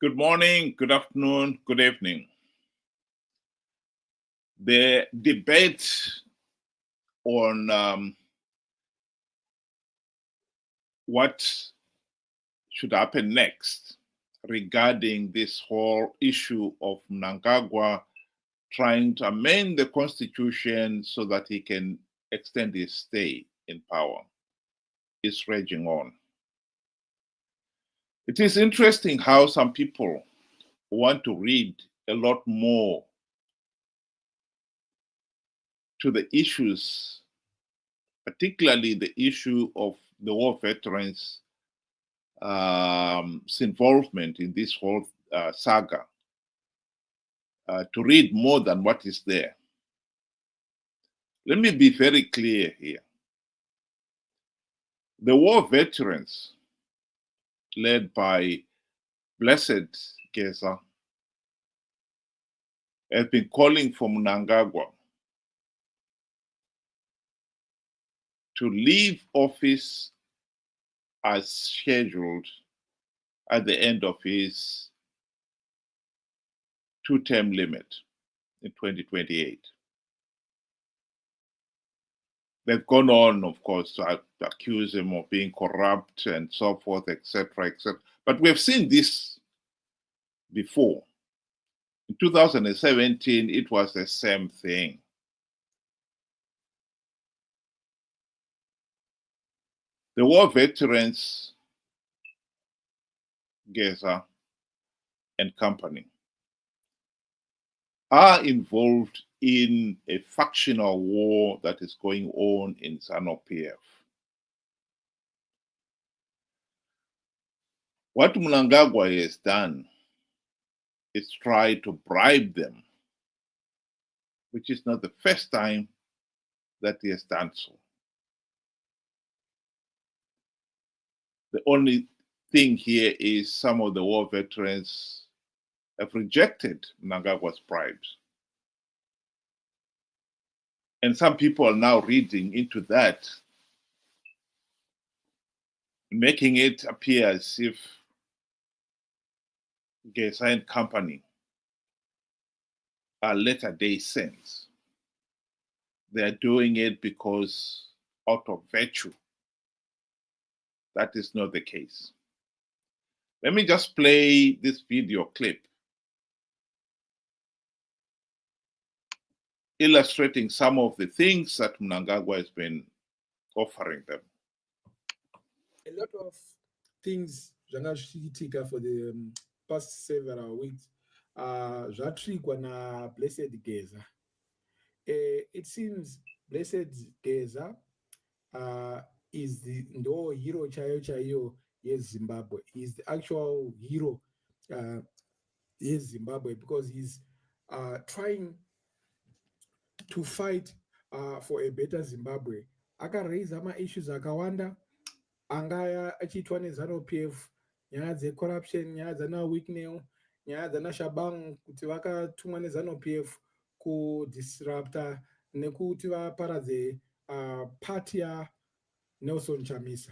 Good morning, good afternoon, good evening. The debate on what should happen next regarding this whole issue of Mnangagwa trying to amend the constitution so that he can extend his stay in power is raging on. It is interesting how some people want to read a lot more to the issues, particularly the issue of the war veterans' involvement in this whole saga, to read more than what is there. Let me be very clear here. The war veterans, led by Blessed Geza, have been calling for Mnangagwa to leave office as scheduled at the end of his two-term limit in 2028. They've gone on, of course, to accuse him of being corrupt and so forth, etc., etc. But we've seen this before. In 2017, it was the same thing. The war veterans, Geza and company, are involved in a factional war that is going on in Zanu PF. What Mnangagwa has done is try to bribe them, which is not the first time that he has done so. The only thing here is some of the war veterans have rejected Mnangagwa's bribes. And some people are now reading into that, making it appear as if Geza and company are latter-day saints. They are doing it because out of virtue. That is not the case. Let me just play this video clip illustrating some of the things that Mnangagwa has been offering them. A lot of things zvangasviitika for the past several weeks zvatrigwa naBlessed Geza. It seems Blessed Geza is the hero chaiyo yeZimbabwe. He's the actual hero yeZimbabwe because he's trying to fight for a better Zimbabwe. Akaraise issues akawanda angaya achiitwa neZanu PF, nyaya dzecorruption, nyaya dzana Wicknell, nyaya dzana Shabang kuti vakatumwa neZanu PF kudisrupta nekuti vaparadze party yaNelson Chamisa.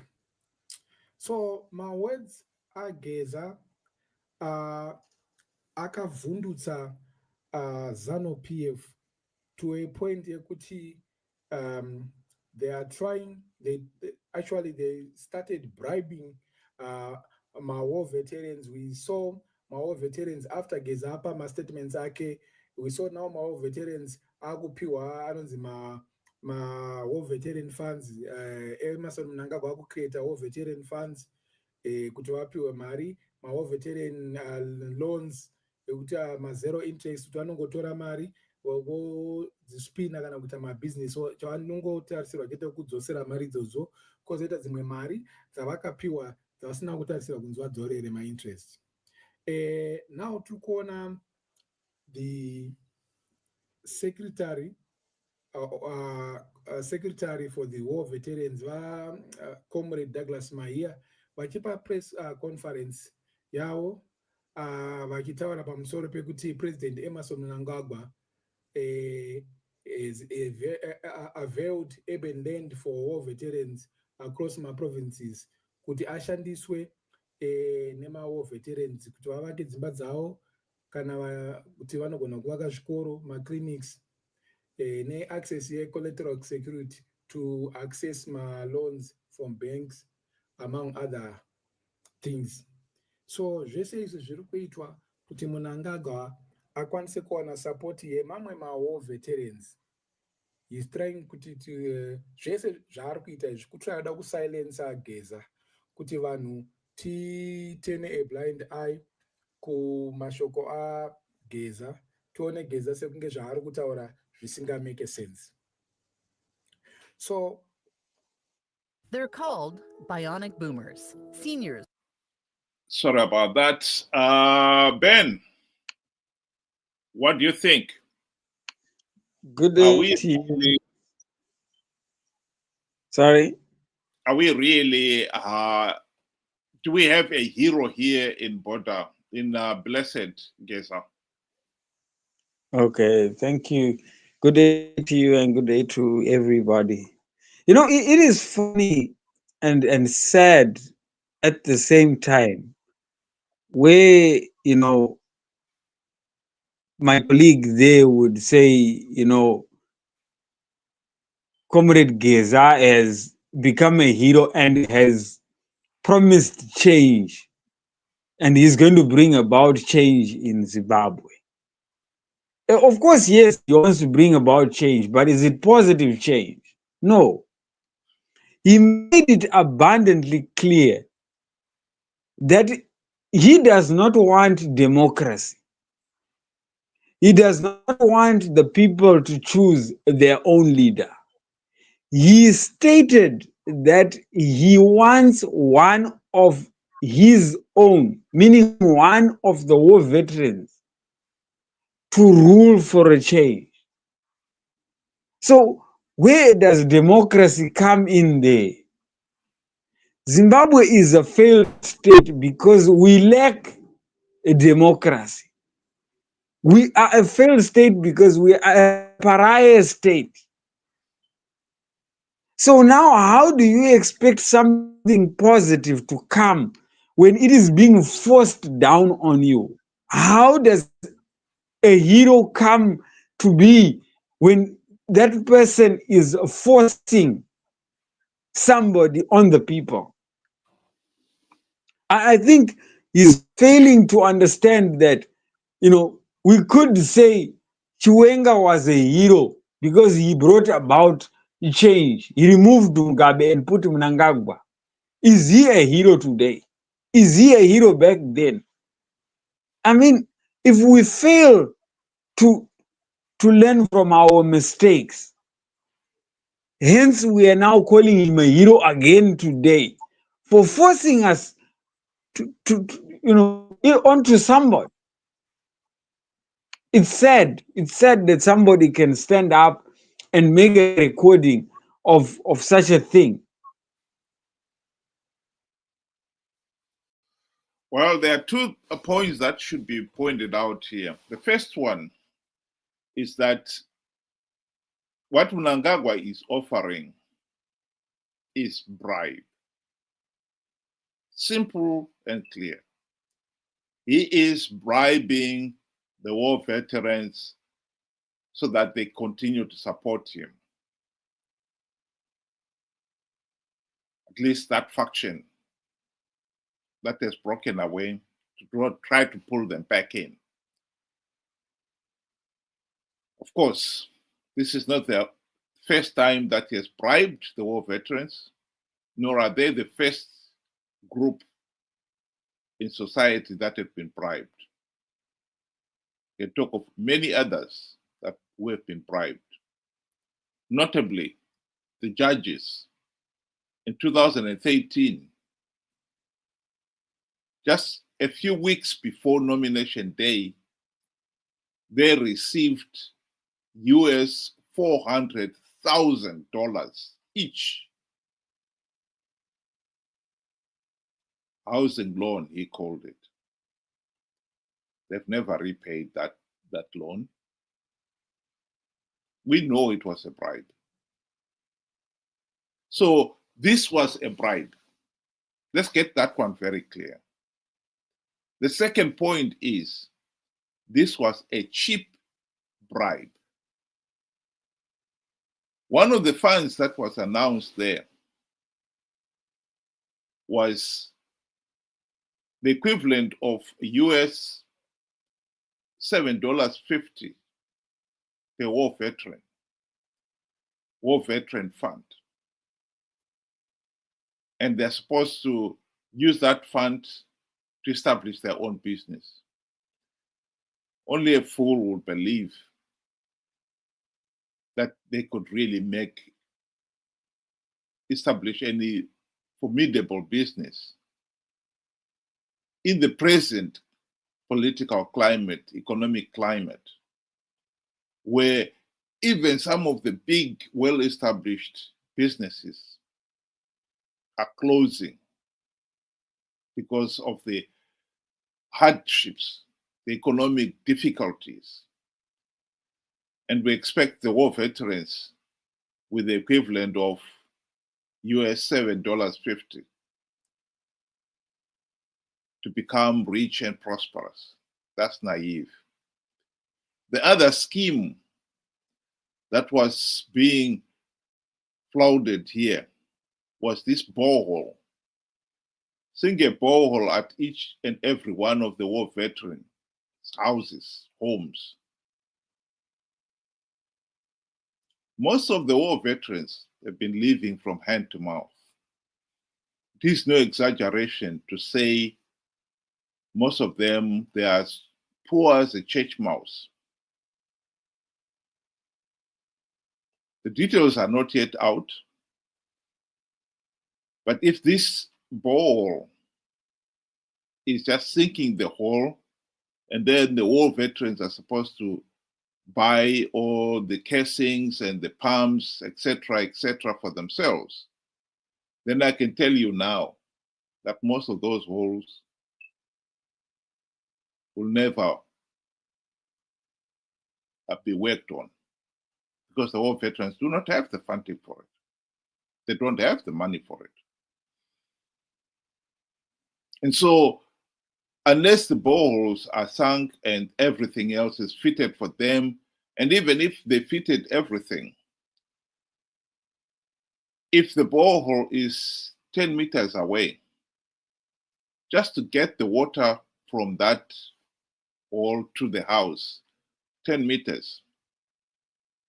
So my words aGeza akavhundutsa ZANU PF to a point yekuti they are trying, they started bribing my war veterans. We saw my war veterans after Geza apa ma statements ake. We saw now my war veterans akupiwa anonzi ma war veteran funds. Emerson Mnangagwa akucreate war veteran funds kuti vapiwe mari, ma war veteran loans ekuti ma zero interest kuti vanongotora mari vodzispina kana kuita mabusiness chavanongotarisirwa chete kudzosera mari idzodzo, kwozoita dzimwe mari dzavakapiwa dzavasina kutarisirwa kunzi vadzorere mainterest. Now tiri kuona the secretary for the war veterans Comrade Douglas Mahia vachipa press conference yavo vachitaura pamusoro pekuti President Emerson Mnangagwa is availed urban land for war veterans across my provinces kuti ashandiswe nemawar veterans kuti vavake dzimba dzavo kana kuti vanogona kuvaka zvikoro, maclinics, neaccess ye-collateral security to access loans from banks, among other things. So zvese izvi zviri kuitwa kuti Mnangagwa akwanise kuwana support yemamwe war veterans. He's trying kuti zvese zvaari kuita izvi kutsvada kusilensa Geza kuti vanhu titene a blind eye kumashoko aGeza, tione Geza sekunge zvaari kutaura zvisingamake sense. So they're called bionic boomers, seniors. Sorry about that. Ben, what do you think? Good day to you. Sorry? Are we really, do we have a hero here in Border, in Blessed Geza? Okay, thank you. Good day to you and good day to everybody. You know, it is funny and sad at the same time where, you know, my colleague there would say, you know, Comrade Geza has become a hero and has promised change, and he's going to bring about change in Zimbabwe. Of course, yes, he wants to bring about change, but is it positive change? No. He made it abundantly clear that he does not want democracy. He does not want the people to choose their own leader. He stated that he wants one of his own, meaning one of the war veterans, to rule for a change. So where does democracy come in there? Zimbabwe is a failed state because we lack a democracy. We are a failed state because we are a pariah state. So now how do you expect something positive to come when it is being forced down on you? How does a hero come to be when that person is forcing somebody on the people? I think he's failing to understand that, you know, we could say Chiwenga was a hero because he brought about change. He removed Mugabe and put Mnangagwa. Is he a hero today? Is he a hero back then? I mean, if we fail to learn from our mistakes, hence we are now calling him a hero again today for forcing us to you know, onto somebody. It's sad that somebody can stand up and make a recording of such a thing. Well, there are two points that should be pointed out here. The first one is that what Mnangagwa is offering is bribe. Simple and clear. He is bribing the war veterans so that they continue to support him. At least that faction that has broken away to try to pull them back in. Of course, this is not the first time that he has bribed the war veterans, nor are they the first group in society that have been bribed. You talk of many others that who have been bribed. Notably, the judges in 2013, just a few weeks before nomination day, they received US $400,000 each. Housing loan, he called it. They've never repaid that loan. We know it was a bribe. So this was a bribe. Let's get that one very clear. The second point is this was a cheap bribe. One of the funds that was announced there was the equivalent of US $7.50 per war veteran fund. And they're supposed to use that fund to establish their own business. Only a fool would believe that they could really establish any formidable business in the present political climate, economic climate, where even some of the big, well-established businesses are closing because of the hardships, the economic difficulties. And we expect the war veterans with the equivalent of US $7.50 to become rich and prosperous. That's naive. The other scheme that was being flaunted here was this borehole. Sink a borehole at each and every one of the war veterans' houses, homes. Most of the war veterans have been living from hand to mouth. It is no exaggeration to say most of them, they are as poor as a church mouse. The details are not yet out, but if this borehole is just sinking the hole, and then the war veterans are supposed to buy all the casings and the pumps, etc., for themselves, then I can tell you now that most of those holes will never be worked on because the war veterans do not have the funding for it. They don't have the money for it. And so, unless the boreholes are sunk and everything else is fitted for them, and even if they fitted everything, if the borehole is 10 meters away, just to get the water from that hole to the house, 10 meters,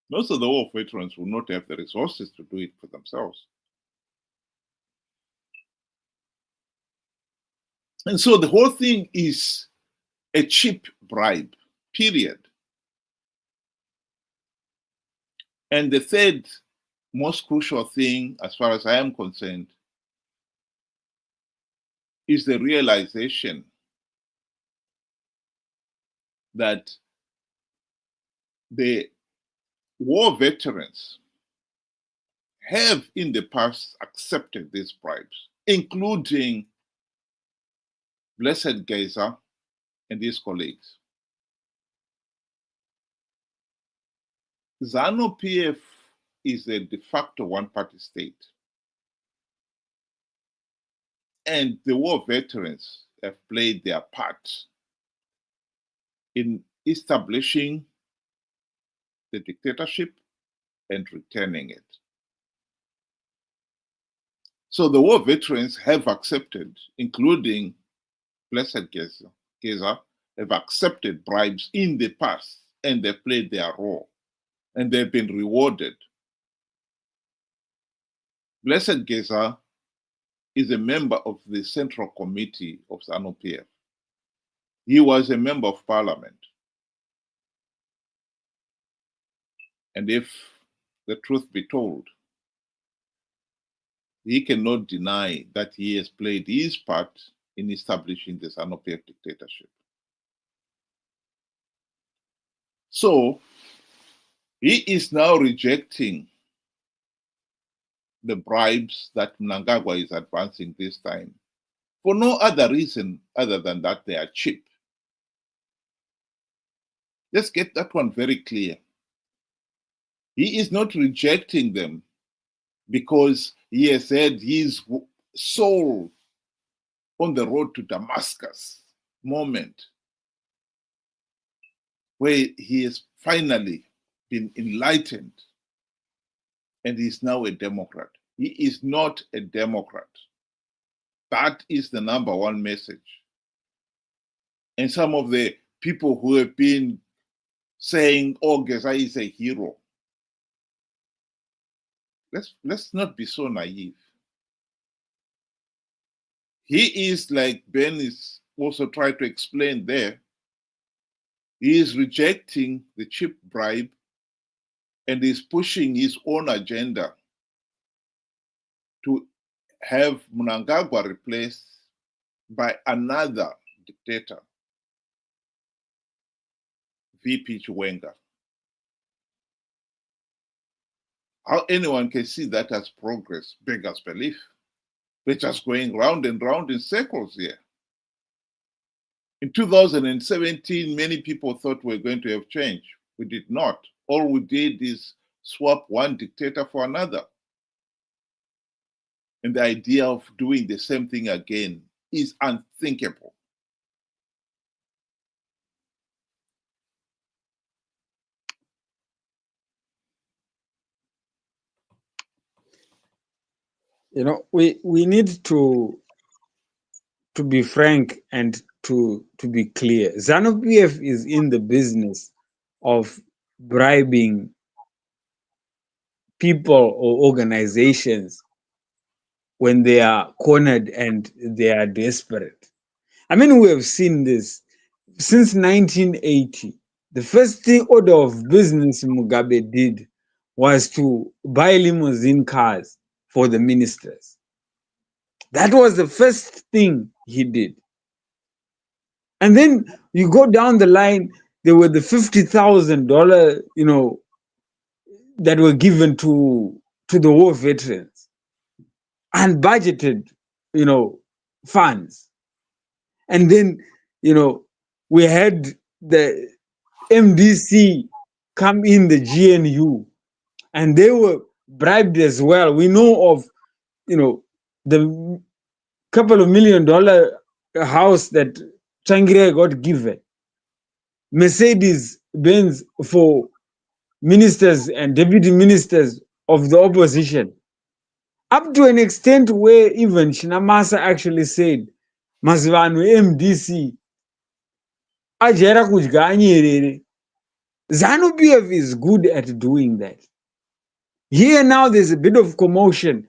most of the war veterans will not have the resources to do it for themselves. And so the whole thing is a cheap bribe, period. And the third most crucial thing, as far as I am concerned, is the realization that the war veterans have in the past accepted these bribes, including Blessed Geyser and his colleagues. Zanu PF is a de facto one-party state. And the war veterans have played their part in establishing the dictatorship and returning it. So the war veterans have accepted, including Blessed Geyser, have accepted bribes in the past, and they played their role, and they've been rewarded. Blessed Geyser is a member of the Central Committee of Zanu PF. He was a member of parliament. And if the truth be told, he cannot deny that he has played his part in establishing the Zanu PF dictatorship. So he is now rejecting the bribes that Mnangagwa is advancing this time for no other reason other than that they are cheap. Let's get that one very clear. He is not rejecting them because he has had his soul on the road to Damascus. moment where he has finally been enlightened and he's now a Democrat. He is not a Democrat. That is the number one message. And some of the people who have been saying, oh, Gezai is a hero. Let's not be so naive. He is, like Ben is also trying to explain there, he is rejecting the cheap bribe and is pushing his own agenda to have Mnangagwa replaced by another dictator, VP Chiwenga. How anyone can see that as progress beggars belief. We're just going round and round in circles here. In 2017, many people thought we were going to have change. We did not. All we did is swap one dictator for another. And the idea of doing the same thing again is unthinkable. You know, we need to be frank and to be clear. Zanu PF is in the business of bribing people or organizations when they are cornered and they are desperate. I mean, we have seen this since 1980. The first thing order of business Mugabe did was to buy limousine cars for the ministers. That was the first thing he did. And then you go down the line, there were the $50,000, you know, that were given to the war veterans, unbudgeted, you know, funds. And then, you know, we had the MDC come in, the GNU, and they were bribed as well. We know of, you know, the couple of $1 million house that Changirai got given, Mercedes Benz for ministers and deputy ministers of the opposition, up to an extent where even Shinamasa actually said, Mazivanu MDC, ajera kudya anyerere. Zanu PF is good at doing that. Here now there's a bit of commotion,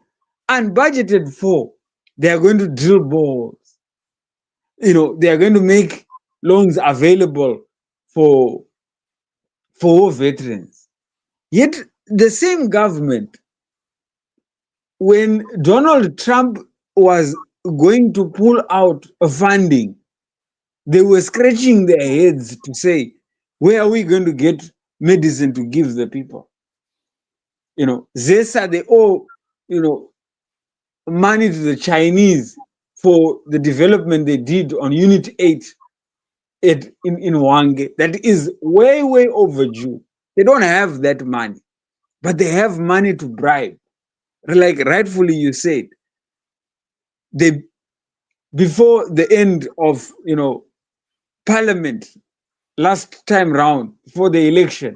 unbudgeted for. They are going to drill boreholes. You know, they are going to make loans available for war veterans. Yet the same government, when Donald Trump was going to pull out funding, they were scratching their heads to say, where are we going to get medicine to give the people? You know, ZESA, they owe, you know, money to the Chinese for the development they did on Unit 8 in Wange. That is way, way overdue. They don't have that money, but they have money to bribe. Like rightfully you said, they, before the end of, you know, Parliament last time round, before the election,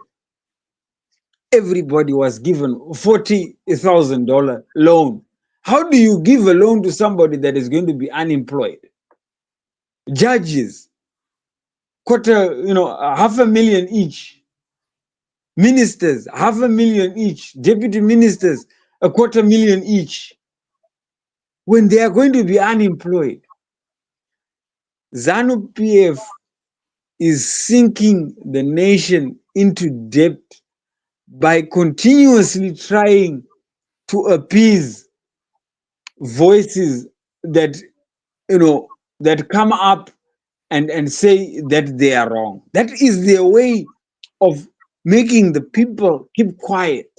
everybody was given $40,000 loan. How do you give a loan to somebody that is going to be unemployed? Judges, quarter, you know, $500,000 each. Ministers, $500,000 each. Deputy ministers, $250,000 each. When they are going to be unemployed, Zanu PF is sinking the nation into debt by continuously trying to appease voices that, you know, that come up and say that they are wrong. That is their way of making the people keep quiet.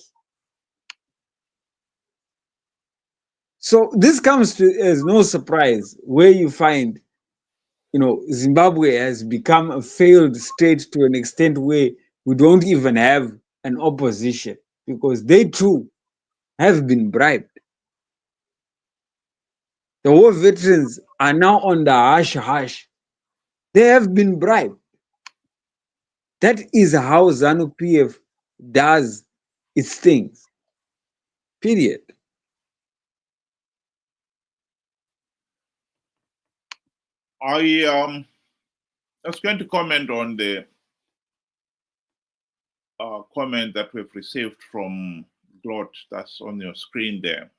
So this comes to as no surprise, where you find, you know, Zimbabwe has become a failed state to an extent where we don't even have an opposition, because they too have been bribed. The war veterans are now on the hush hush. They have been bribed. That is how ZANU PF does its things. Period. I was going to comment on the comment that we've received from Glot that's on your screen there.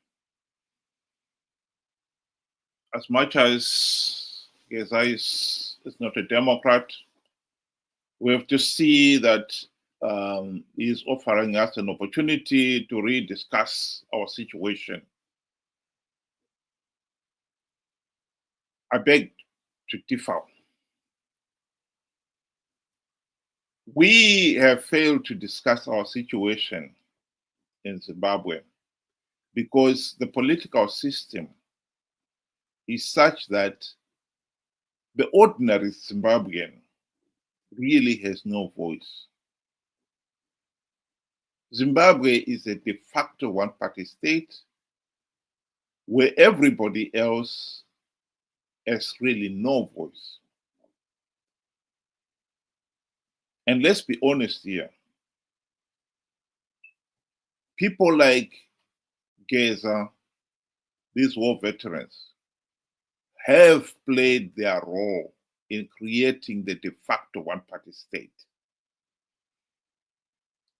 As much as Geza is not a Democrat, we have to see that he's offering us an opportunity to rediscuss our situation. I beg to differ. We have failed to discuss our situation in Zimbabwe because the political system is such that the ordinary Zimbabwean really has no voice. Zimbabwe is a de facto one-party state where everybody else has really no voice. And let's be honest here. People like Geza, these war veterans, have played their role in creating the de facto one-party state.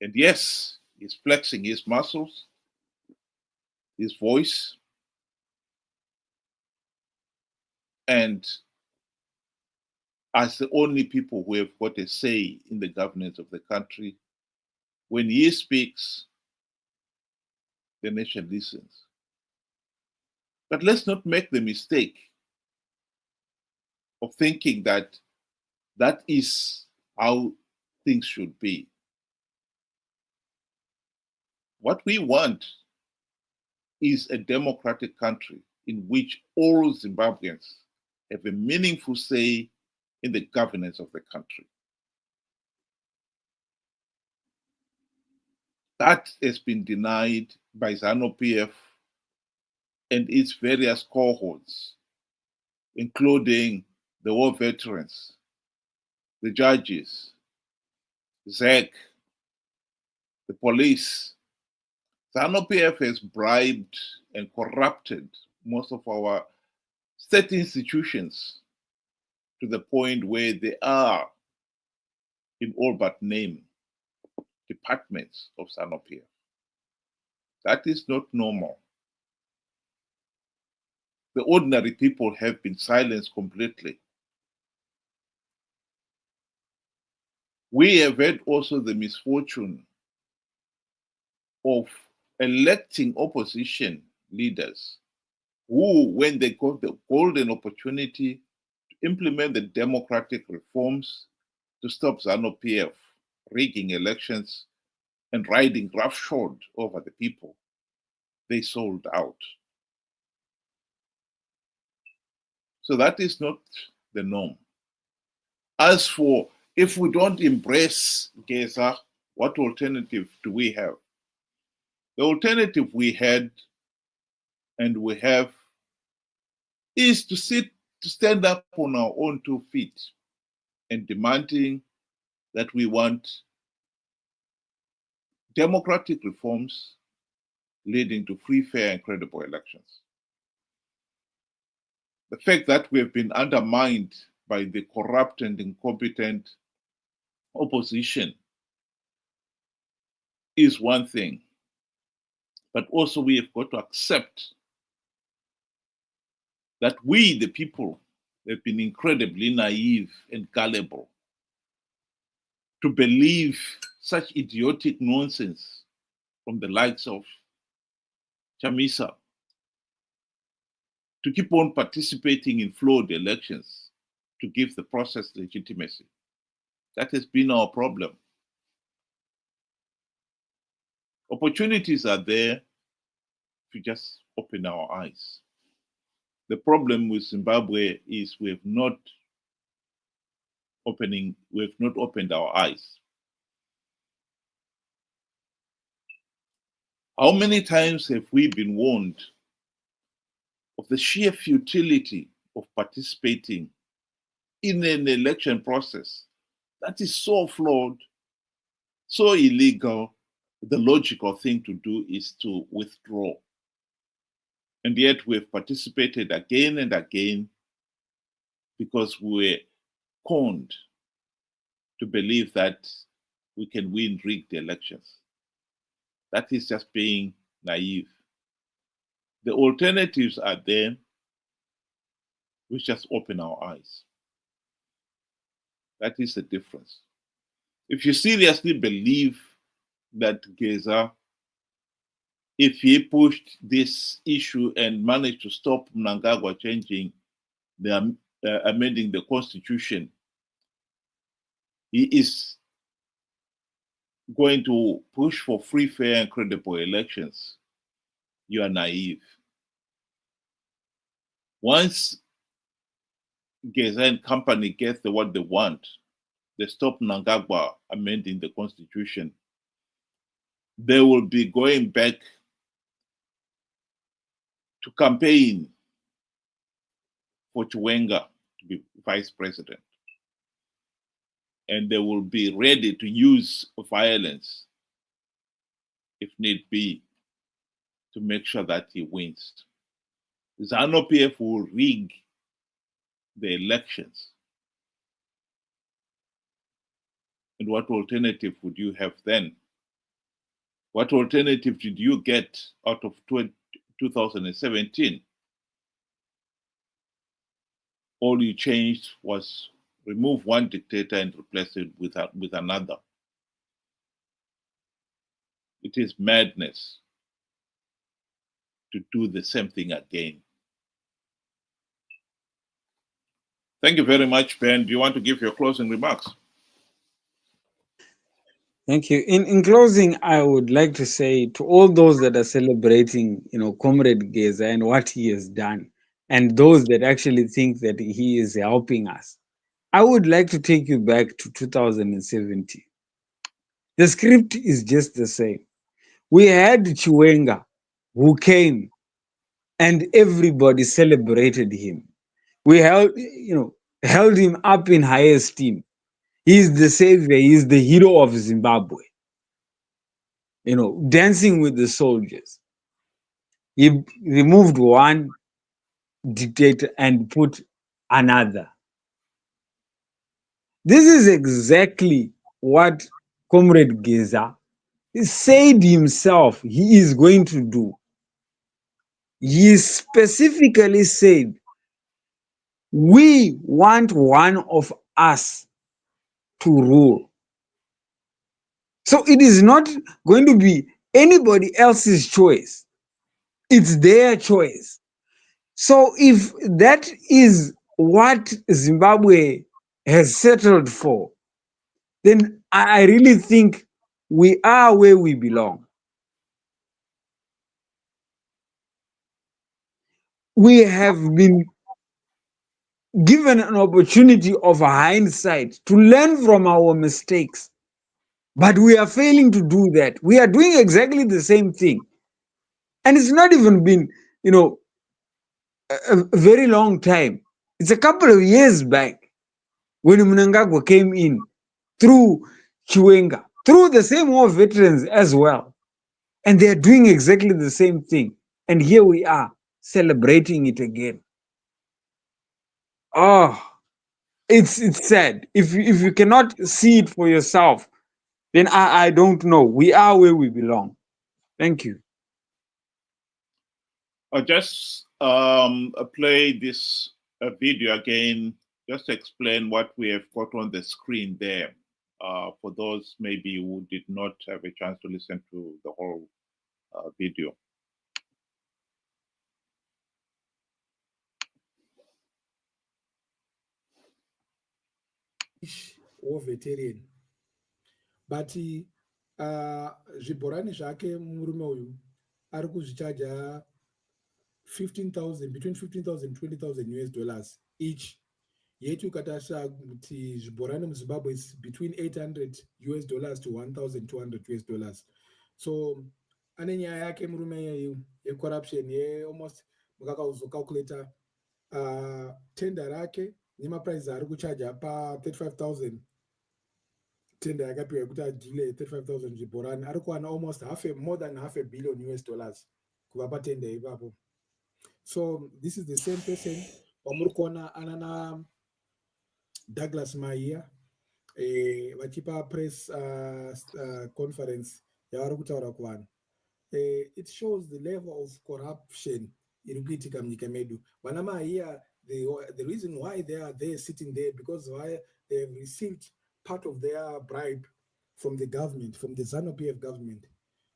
And yes, he's flexing his muscles, his voice, and as the only people who have got a say in the governance of the country, when he speaks, the nation listens. But let's not make the mistake of thinking that that is how things should be. What we want is a democratic country in which all Zimbabweans have a meaningful say in the governance of the country. That has been denied by ZANU PF and its various cohorts, including the war veterans, the judges, ZEC, the police. ZANU PF has bribed and corrupted most of our state institutions to the point where they are, in all but name, departments of ZANU PF. That is not normal. The ordinary people have been silenced completely. We have had also the misfortune of electing opposition leaders who, when they got the golden opportunity to implement the democratic reforms to stop ZANU PF rigging elections and riding roughshod over the people, they sold out. So that is not the norm. As for if we don't embrace Geza, what alternative do we have? The alternative we had and we have is to stand up on our own 2 feet and demanding that we want democratic reforms leading to free, fair, and credible elections. The fact that we have been undermined by the corrupt and incompetent opposition is one thing, but also we have got to accept that we, the people, have been incredibly naive and gullible to believe such idiotic nonsense from the likes of Chamisa, to keep on participating in flawed elections to give the process legitimacy. That has been our problem. Opportunities are there if we just open our eyes. The problem with Zimbabwe is we have not opened our eyes. How many times have we been warned of the sheer futility of participating in an election process. That is so flawed, so illegal. The logical thing to do is to withdraw. And yet we've participated again and again because we were conned to believe that we can win rigged elections. That is just being naive. The alternatives are there. We just open our eyes. That is the difference. If you seriously believe that Geza, if he pushed this issue and managed to stop Mnangagwa changing amending the constitution, he is going to push for free, fair, and credible elections, you are naive. Once Geza and company get what they want, they stop Mnangagwa amending the constitution, they will be going back to campaign for Chiwenga to be vice president. And they will be ready to use violence, if need be, to make sure that he wins. Zanu PF will rig the elections. And what alternative would you have then? What alternative did you get out of 2017? All you changed was remove one dictator and replace it with another. It is madness to do the same thing again. Thank you very much, Ben. Do you want to give your closing remarks? Thank you. In closing, I would like to say to all those that are celebrating, Comrade Geza and what he has done, and those that actually think that he is helping us, I would like to take you back to 2017. The script is just the same. We had Chiwenga who came and everybody celebrated him. We held him up in high esteem. He is the savior, he is the hero of Zimbabwe. Dancing with the soldiers. He removed one dictator and put another. This is exactly what Comrade Geza said himself he is going to do. He specifically said, we want one of us to rule. So it is not going to be anybody else's choice. It's their choice. So if that is what Zimbabwe has settled for, then I really think we are where we belong. We have been given an opportunity of hindsight to learn from our mistakes, but we are failing to do that. We are doing exactly the same thing. And it's not even been, a very long time. It's a couple of years back when Mnangagwa came in through Chiwenga, through the same war veterans as well. And they're doing exactly the same thing. And here we are celebrating it again. Oh, it's sad. If you cannot see it for yourself, then I don't know. We are where we belong. Thank you. I'll just play this video again, just to explain what we have got on the screen there, for those maybe who did not have a chance to listen to the whole video. War veteran, but zvibhorani zvake murume uyu ari kuzvichaja 15,000, between 15,000 and 20,000 US dollars each. Yet ukatasha kuti zvibhorani muZimbabwe is between 800 US dollars to 1,200 US dollars. So ane nyaya yake murume yecorruption almost mukaka uzocalculator tender rake nemaprices ari kuchaja pa35,000 tender yakapiwa yekuti adhile 35,000 zvibhorani ari kuwana almost more than half a billion US dollars kubva patender ipapo. So this is the same person wamuri kuona anana Douglas Maia vachipa press conference yavari kutaura kuvanhu. It shows the level of corruption iri kuitika munyika medu. Vana Maia, the reason why they are there sitting there because why they have received part of their bribe from the government, from the Zanu PF government.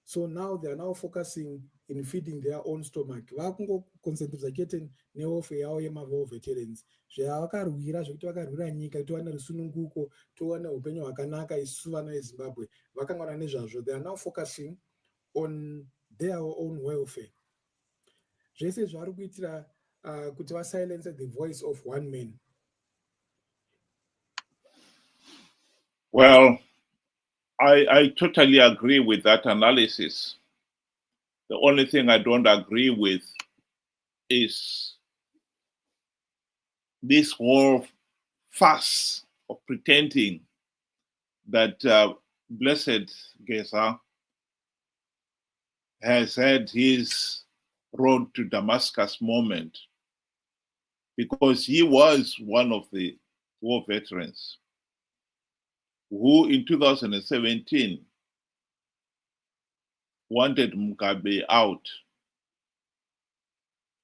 So now they are now focusing in feeding their own stomach. Vakungo concentrate chete neofe yavo yemavo veterans. Zvavakarwira zvekuti vakarwira nyika kuti wane rusununguko, tuwane upenyu hwakanaka isu vana veZimbabwe. Vakangwana nezvazvo. They are now focusing on their own welfare. Zvese zvari kuitira kuti silence the voice of one man. Well, I totally agree with that analysis. The only thing I don't agree with is this whole fuss of pretending that Blessed Geza has had his road to Damascus moment because he was one of the war veterans who in 2017 wanted Mugabe out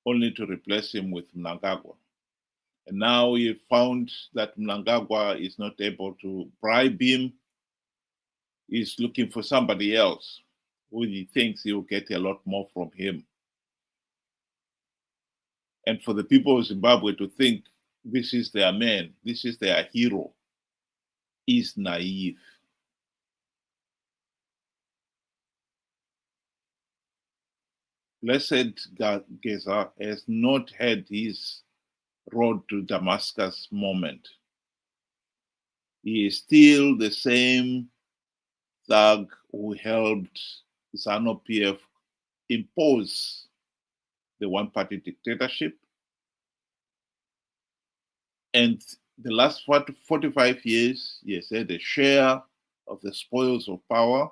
only to replace him with Mnangagwa. And now he found that Mnangagwa is not able to bribe him. He's looking for somebody else who he thinks he will get a lot more from him. And for the people of Zimbabwe to think this is their man, this is their hero, is naive. Blessed Geza has not had his road to Damascus moment. He is still the same thug who helped Zanu PF impose the one-party dictatorship. And the last 45 years, he has had a share of the spoils of power.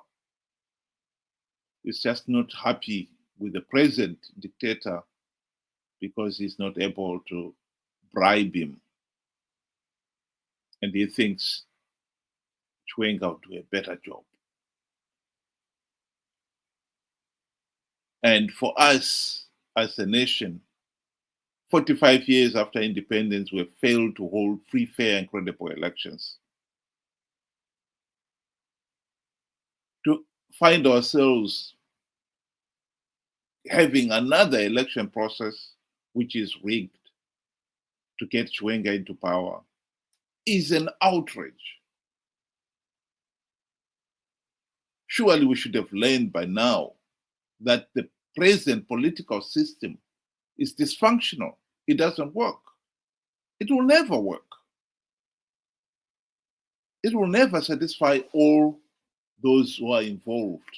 He's just not happy with the present dictator because he's not able to bribe him. And he thinks Chwenga will do a better job. And for us as a nation, 45 years after independence, we have failed to hold free, fair, and credible elections. To find ourselves having another election process which is rigged to get Chwenga into power is an outrage. Surely we should have learned by now that the present political system is dysfunctional. It doesn't work. It will never work. It will never satisfy all those who are involved.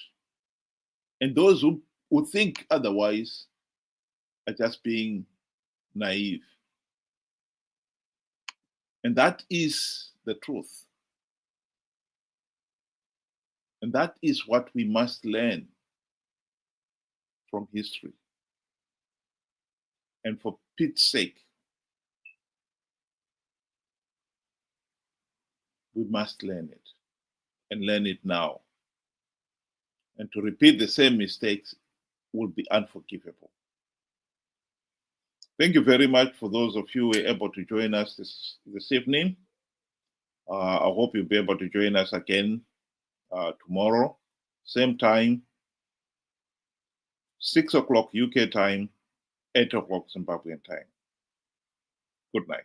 And those who think otherwise are just being naive. And that is the truth. And that is what we must learn from history. And for Pete's sake, we must learn it and learn it now. And to repeat the same mistakes will be unforgivable. Thank you very much for those of you who were able to join us this evening. I hope you'll be able to join us again tomorrow, same time, 6 o'clock UK time, 8 o'clock Zimbabwean time. Good night.